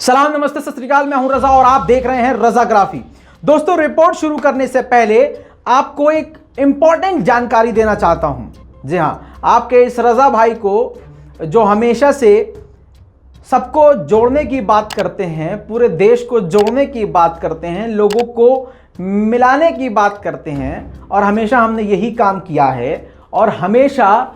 सलाम, नमस्ते, सत श्री अकाल। मैं हूं रजा और आप देख रहे हैं रजाग्राफी। दोस्तों, रिपोर्ट शुरू करने से पहले आपको एक इंपॉर्टेंट जानकारी देना चाहता हूं। जी हां, आपके इस रजा भाई को जो हमेशा से सबको जोड़ने की बात करते हैं, पूरे देश को जोड़ने की बात करते हैं, लोगों को मिलाने की बात करते हैं और हमेशा हमने यही काम किया है और हमेशा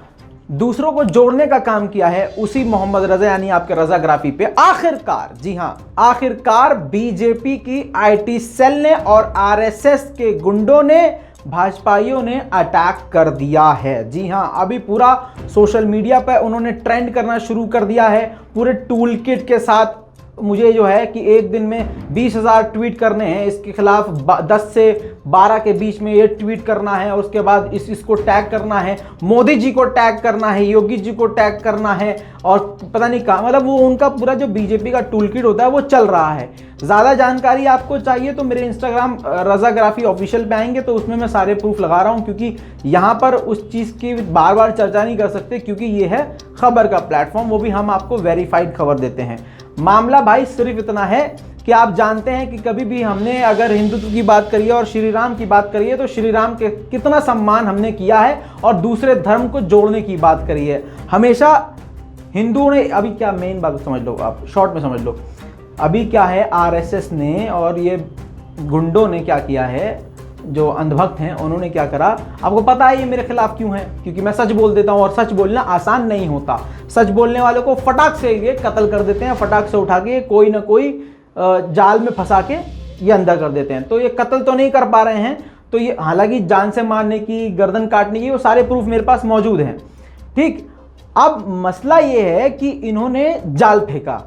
दूसरों को जोड़ने का काम किया है, उसी मोहम्मद रजा यानी आपके रजाग्राफी पे आखिरकार, जी हां, आखिरकार बीजेपी की आईटी सेल ने और आरएसएस के गुंडों ने, भाजपाइयों ने अटैक कर दिया है। जी हां, अभी पूरा सोशल मीडिया पे उन्होंने ट्रेंड करना शुरू कर दिया है पूरे टूल किट के साथ। मुझे जो है कि एक दिन में 20,000 ट्वीट करने हैं, इसके खिलाफ 10 से 12 के बीच में ये ट्वीट करना है और उसके बाद इसको टैग करना है, मोदी जी को टैग करना है, योगी जी को टैग करना है और पता नहीं कहाँ, मतलब वो उनका पूरा जो बीजेपी का टूल किट होता है वो चल रहा है। ज़्यादा जानकारी आपको चाहिए तो मेरे इंस्टाग्राम रजाग्राफी ऑफिशियल पे आएंगे, तो उसमें मैं सारे प्रूफ लगा रहा हूँ, क्योंकि यहाँ पर उस चीज़ की बार बार चर्चा नहीं कर सकते, क्योंकि ये है खबर का प्लेटफॉर्म, वो भी हम आपको वेरीफाइड खबर देते हैं। मामला भाई सिर्फ इतना है कि आप जानते हैं कि कभी भी हमने अगर हिंदुत्व की बात करी है और श्री राम की बात करी है तो श्री राम के कितना सम्मान हमने किया है और दूसरे धर्म को जोड़ने की बात करी है। हमेशा हिंदुओं ने, अभी क्या मेन बात समझ लो, आप शॉर्ट में समझ लो, अभी क्या है, आरएसएस ने और ये गुंडों ने क्या किया है, जो अंधभक्त हैं उन्होंने क्या करा, आपको पता है ये मेरे खिलाफ क्यों है, क्योंकि मैं सच बोल देता हूं और सच बोलना आसान नहीं होता। सच बोलने वालों को फटाक से ये कत्ल कर देते हैं, फटाक से उठा के कोई ना कोई जाल में फंसा के ये अंदर कर देते हैं। तो ये कत्ल तो नहीं कर पा रहे हैं, तो ये हालांकि जान से मारने की, गर्दन काटने की, वो सारे प्रूफ मेरे पास मौजूद हैं। ठीक, अब मसला ये है कि इन्होंने जाल फेंका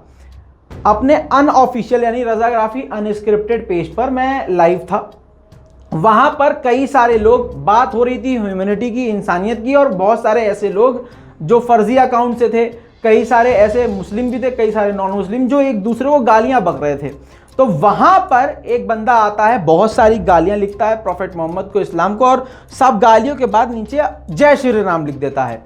अपने अनऑफिशियल यानी रजाग्राफी अनस्क्रिप्टेड पेज पर। मैं लाइव था, वहां पर कई सारे लोग, बात हो रही थी ह्यूमैनिटी की, इंसानियत की, और बहुत सारे ऐसे लोग जो फर्जी अकाउंट से थे, कई सारे ऐसे मुस्लिम भी थे, कई सारे नॉन मुस्लिम, जो एक दूसरे को गालियां बक रहे थे। तो वहां पर एक बंदा आता है, बहुत सारी गालियां लिखता है प्रॉफेट मोहम्मद को, इस्लाम को, और सब गालियों के बाद नीचे जय श्री राम लिख देता है।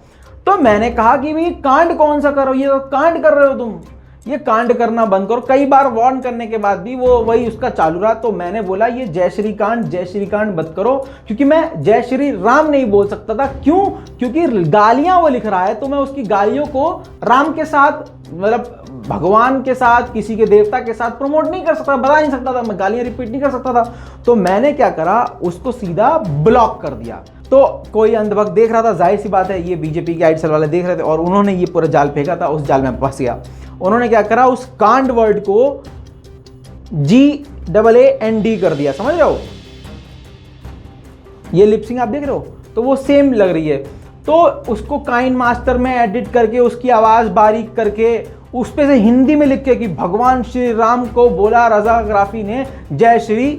तो मैंने कहा कि भाई कांड कौन सा करो, ये तो कांड कर रहे हो तुम, ये कांड करना बंद करो। कई बार वार्न करने के बाद भी वो वही उसका चालू रहा। तो मैंने बोला ये जय श्री कांड मत करो, क्योंकि मैं जय श्री राम नहीं बोल सकता था। क्यों? क्योंकि गालियां वो लिख रहा है, तो मैं उसकी गालियों को राम के साथ, मतलब भगवान के साथ, किसी के देवता के साथ प्रमोट नहीं कर सकता, बता नहीं सकता था, मैं गालियां रिपीट नहीं कर सकता था। तो मैंने क्या करा, उसको सीधा ब्लॉक कर दिया। तो कोई अंधभक्त देख रहा था, जाहिर सी बात है ये बीजेपी के आईटी सेल वाले देख रहे थे, और उन्होंने ये पूरा जाल फेंका था, उस जाल में फंस गया। उन्होंने क्या करा, उस कांड वर्ड को GAAND कर दिया, समझ रहे हो? ये लिपसिंग आप देख रहे हो, तो वो सेम लग रही है। तो उसको काइन मास्टर में एडिट करके, उसकी आवाज बारीक करके, उस पे से हिंदी में लिख के कि भगवान श्री राम को बोला रजाग्राफी ने जय श्री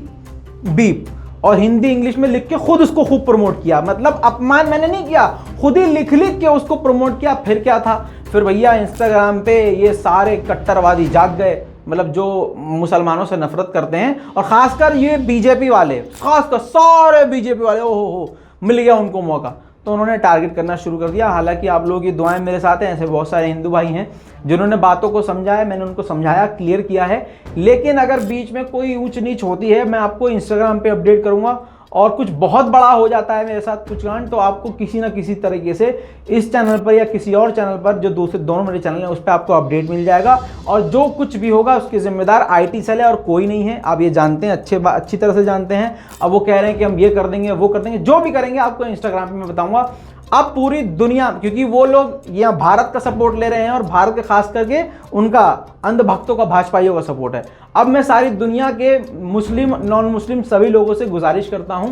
बीप, और हिंदी इंग्लिश में लिख के खुद उसको खूब प्रमोट किया। मतलब अपमान मैंने नहीं किया, खुद ही लिख के उसको प्रमोट किया। फिर क्या था, फिर भैया इंस्टाग्राम पे ये सारे कट्टरवादी जाग गए, मतलब जो मुसलमानों से नफरत करते हैं, और खासकर ये बीजेपी वाले, खासकर सारे बीजेपी वाले, ओहो मिल गया उनको मौका, तो उन्होंने टारगेट करना शुरू कर दिया। हालांकि आप लोगों की दुआएं मेरे साथ हैं, ऐसे बहुत सारे हिंदू भाई हैं जिन्होंने बातों को समझा है, मैंने उनको समझाया, क्लियर किया है। लेकिन अगर बीच में कोई ऊंच नीच होती है, मैं आपको इंस्टाग्राम पे अपडेट करूंगा, और कुछ बहुत बड़ा हो जाता है मेरे साथ कुछ कांड, तो आपको किसी ना किसी तरीके से इस चैनल पर या किसी और चैनल पर, जो दूसरे दोनों मेरे चैनल हैं, उस पर आपको अपडेट मिल जाएगा। और जो कुछ भी होगा उसके जिम्मेदार आईटी सेल है और कोई नहीं है। आप ये जानते हैं, अच्छी तरह से जानते हैं। अब वो कह रहे हैं कि हम ये कर देंगे, वो कर देंगे, जो भी करेंगे आपको इंस्टाग्राम पे मैं बताऊंगा। अब पूरी दुनिया, क्योंकि वो लोग यहाँ भारत का सपोर्ट ले रहे हैं, और भारत के खास करके उनका अंधभक्तों का, भाजपाइयों का सपोर्ट है। अब मैं सारी दुनिया के मुस्लिम, नॉन मुस्लिम सभी लोगों से गुजारिश करता हूं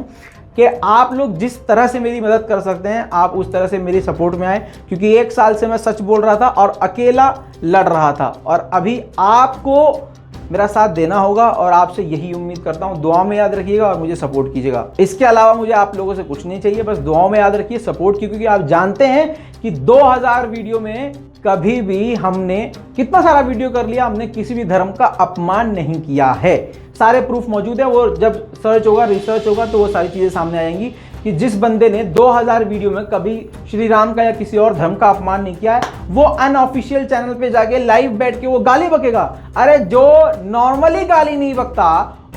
कि आप लोग जिस तरह से मेरी मदद कर सकते हैं, आप उस तरह से मेरी सपोर्ट में आए, क्योंकि 1 साल से मैं सच बोल रहा था और अकेला लड़ रहा था, और अभी आपको मेरा साथ देना होगा, और आपसे यही उम्मीद करता हूं। दुआओं में याद रखिएगा और मुझे सपोर्ट कीजिएगा। इसके अलावा मुझे आप लोगों से कुछ नहीं चाहिए, बस दुआओं में याद रखिए, सपोर्ट की, क्योंकि आप जानते हैं कि 2000 वीडियो में कभी भी हमने, कितना सारा वीडियो कर लिया, हमने किसी भी धर्म का अपमान नहीं किया है। सारे प्रूफ मौजूद है, वो जब सर्च होगा, रिसर्च होगा, तो वो सारी चीज़ें सामने आएंगी कि जिस बंदे ने 2000 वीडियो में कभी श्री राम का या किसी और धर्म का अपमान नहीं किया है, वो अनऑफिशियल चैनल पे जाके लाइव बैठ के वो गाली बकेगा। अरे जो नॉर्मली गाली नहीं बकता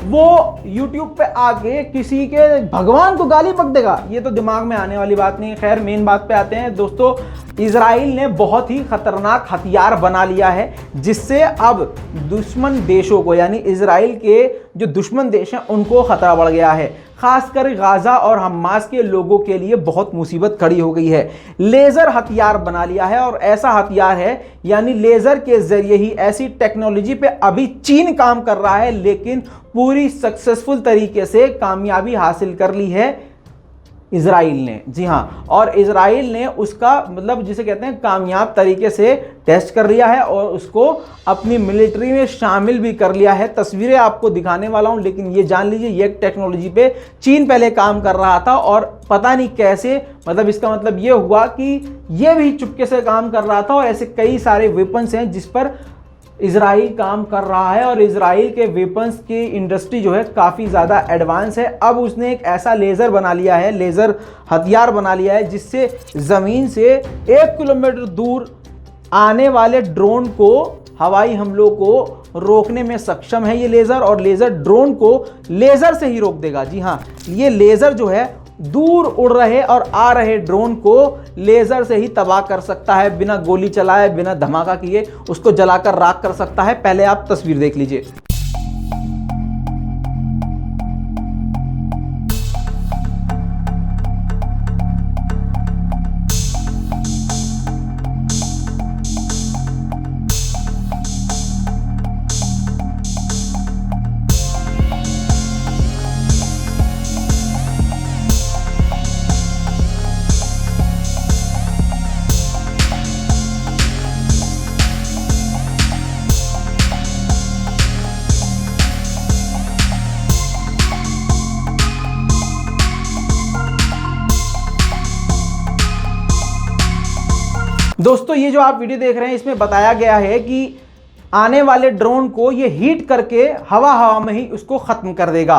वो YouTube पे आके किसी के भगवान को गाली बक देगा, ये तो दिमाग में आने वाली बात नहीं है। खैर मेन बात पे आते हैं दोस्तों, इजराइल ने बहुत ही खतरनाक हथियार बना लिया है जिससे अब दुश्मन देशों को, यानी इजराइल के जो दुश्मन देश हैं उनको खतरा बढ़ गया है। खासकर गाजा और हमास के लोगों के लिए बहुत मुसीबत खड़ी हो गई है। लेज़र हथियार बना लिया है और ऐसा हथियार है यानी लेज़र के जरिए ही, ऐसी टेक्नोलॉजी पे अभी चीन काम कर रहा है लेकिन पूरी सक्सेसफुल तरीके से कामयाबी हासिल कर ली है इजराइल ने। जी हाँ, और इजराइल ने उसका मतलब जिसे कहते हैं कामयाब तरीके से टेस्ट कर लिया है और उसको अपनी मिलिट्री में शामिल भी कर लिया है। तस्वीरें आपको दिखाने वाला हूं, लेकिन ये जान लीजिए ये टेक्नोलॉजी पे चीन पहले काम कर रहा था और पता नहीं कैसे, मतलब इसका मतलब ये हुआ कि ये भी चुपके से काम कर रहा था और ऐसे कई सारे वेपन्स हैं जिस पर इजराइल काम कर रहा है और इजराइल के वेपन्स की इंडस्ट्री जो है काफ़ी ज़्यादा एडवांस है। अब उसने एक ऐसा लेज़र बना लिया है, लेज़र हथियार बना लिया है जिससे ज़मीन से 1 किलोमीटर दूर आने वाले ड्रोन को, हवाई हमलों को रोकने में सक्षम है ये लेज़र, और लेज़र ड्रोन को लेज़र से ही रोक देगा। जी हाँ, ये लेज़र जो है दूर उड़ रहे और आ रहे ड्रोन को लेज़र से ही तबाह कर सकता है, बिना गोली चलाए, बिना धमाका किए उसको जलाकर राख कर सकता है। पहले आप तस्वीर देख लीजिए। दोस्तों ये जो आप वीडियो देख रहे हैं इसमें बताया गया है कि आने वाले ड्रोन को ये हीट करके हवा में ही उसको खत्म कर देगा।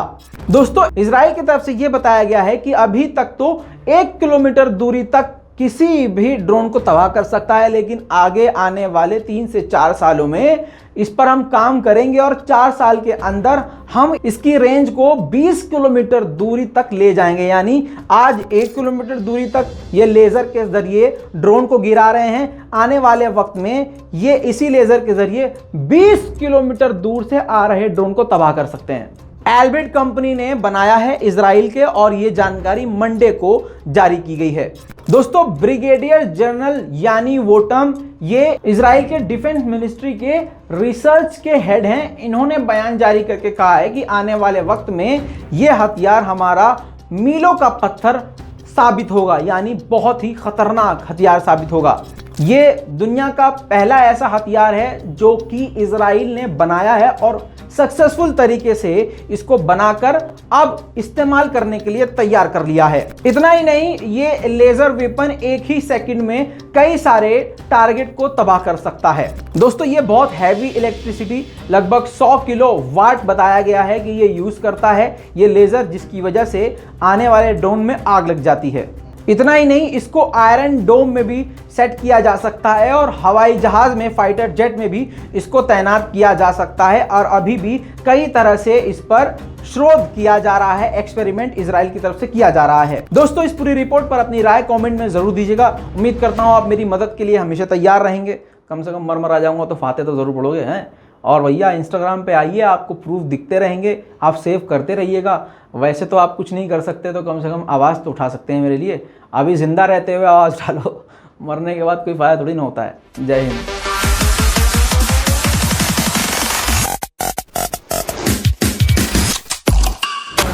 दोस्तों इजराइल की तरफ से ये बताया गया है कि अभी तक तो 1 किलोमीटर दूरी तक किसी भी ड्रोन को तबाह कर सकता है, लेकिन आगे आने वाले 3 से 4 सालों में इस पर हम काम करेंगे और 4 साल के अंदर हम इसकी रेंज को 20 किलोमीटर दूरी तक ले जाएंगे। यानी आज 1 किलोमीटर दूरी तक ये लेज़र के जरिए ड्रोन को गिरा रहे हैं, आने वाले वक्त में ये इसी लेज़र के जरिए 20 किलोमीटर दूर से आ रहे ड्रोन को तबाह कर सकते हैं। एल्बिट कंपनी ने बनाया है इजराइल के, और ये जानकारी मंडे को जारी की गई है। दोस्तों ब्रिगेडियर जनरल यानी वोटम, ये इजराइल के डिफेंस मिनिस्ट्री के रिसर्च के हेड हैं। इन्होंने बयान जारी करके कहा है कि आने वाले वक्त में ये हथियार हमारा मीलों का पत्थर साबित होगा, यानी बहुत ही खतरनाक हथियार साबित होगा। ये दुनिया का पहला ऐसा हथियार है जो कि इजराइल ने बनाया है और सक्सेसफुल तरीके से इसको बनाकर अब इस्तेमाल करने के लिए तैयार कर लिया है। इतना ही नहीं, ये लेजर वेपन एक ही सेकंड में कई सारे टारगेट को तबाह कर सकता है। दोस्तों ये बहुत हैवी इलेक्ट्रिसिटी, लगभग 100 किलो वाट बताया गया है कि ये यूज करता है ये लेजर, जिसकी वजह से आने वाले ड्रोन में आग लग जाती है। इतना ही नहीं, इसको आयरन डोम में भी सेट किया जा सकता है और हवाई जहाज में, फाइटर जेट में भी इसको तैनात किया जा सकता है। और अभी भी कई तरह से इस पर शोध किया जा रहा है, एक्सपेरिमेंट इजराइल की तरफ से किया जा रहा है। दोस्तों इस पूरी रिपोर्ट पर अपनी राय कमेंट में जरूर दीजिएगा। उम्मीद करता हूं आप मेरी मदद के लिए हमेशा तैयार रहेंगे। कम से कम मर आ जाऊंगा तो फाते तो जरूर पढ़ोगे हैं। और भैया इंस्टाग्राम पे आइए, आपको प्रूफ दिखते रहेंगे, आप सेव करते रहिएगा। वैसे तो आप कुछ नहीं कर सकते तो कम से कम आवाज़ तो उठा सकते हैं मेरे लिए। अभी जिंदा रहते हुए आवाज़ डालो, मरने के बाद कोई फायदा थोड़ी ना होता है। जय हिंद।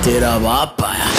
तेरा बाप आया।